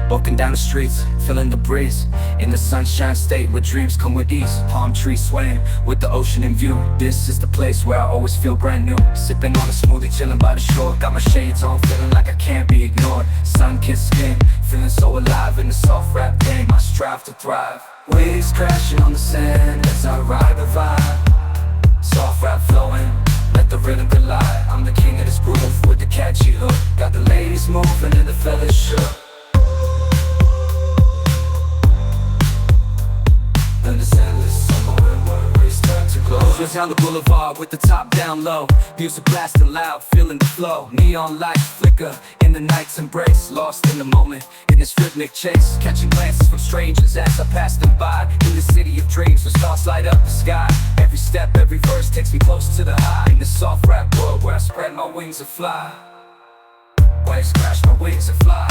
Walking down the streets, feeling the breeze. In the sunshine state where dreams come with ease. Palm trees swaying with the ocean in view. This is the place where I always feel brand new. Sipping on a smoothie, chilling by the shore. Got my shades on, feeling like I can't be ignored. Sun-kissed skin, feeling so alive in the soft rap game. I strive to thrive. Waves crashing on the sand as I ride the vibe. Soft rap flowing, let the rhythm collide. I'm the king of this groove with the catchy hook. Got the ladies moving and the fellas shook. Just down the boulevard with the top down low. Music blasting loud, feeling the flow. Neon lights flicker in the night's embrace. Lost in the moment, in this rhythmic chase. Catching glances from strangers as I pass them by. In the city of dreams where stars light up the sky. Every step, every verse takes me close to the high. In this soft rap world where I spread my wings and fly. Waves crash, my wings and fly.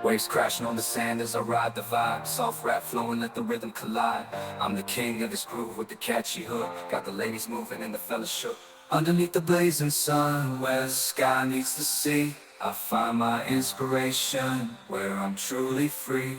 Waves crashing on the sand as I ride the vibe. Soft rap flowing, let the rhythm collide. I'm the king of this groove with the catchy hook. Got the ladies moving and the fellas shook. Underneath the blazing sun, where the sky meets the sea, I find my inspiration, where I'm truly free.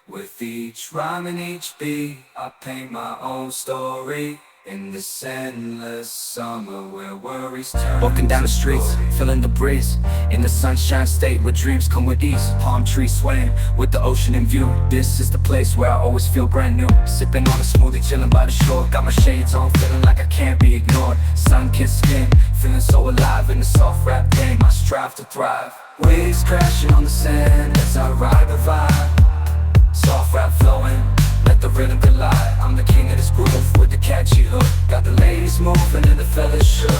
With each rhyme and each beat, I paint my own story. In this endless summer where worries turn. Walking down the streets, feeling the breeze. In the sunshine state where dreams come with ease. Palm trees swaying with the ocean in view. This is the place where I always feel brand new. Sipping on a smoothie, chilling by the shore. Got my shades on, feeling like I can't be ignored. Sun-kissed skin, feeling so alive in the soft rap game. I strive to thrive. Waves crashing on the sand as I ride the vibe. Soft rap flowing, let the rhythm collide. I'm the king of this groove with the catchy hook. Got the ladies moving and the fellas shook.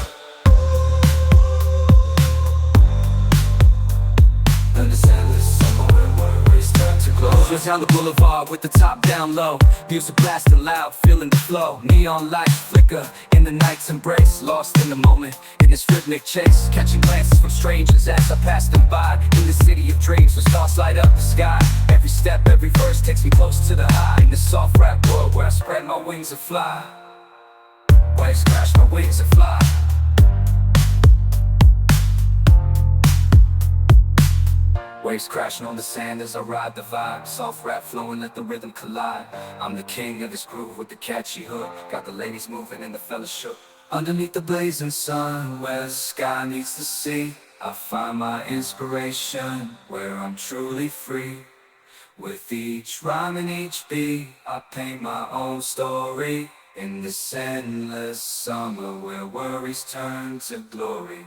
And this endless summer where worries turn to glow. Just down the boulevard with the top down low. Music blasting loud, feeling the flow. Neon lights flicker in the night's embrace. Lost in the moment, in this rhythmic chase. Catching glances from strangers as I pass them by. In the city of dreams where stars light up the sky. Every step, every verse takes me close to the high. In this soft rap world where I spread my wings and fly. Waves crash, my wings and fly. Waves crashing on the sand as I ride the vibe. Soft rap flowing, let the rhythm collide. I'm the king of this groove with the catchy hook. Got the ladies moving and the fellas shook. Underneath the blazing sun, where the sky meets the sea, I find my inspiration, where I'm truly free. With each rhyme and each beat, I paint my own story. In this endless summer where worries turn to glory.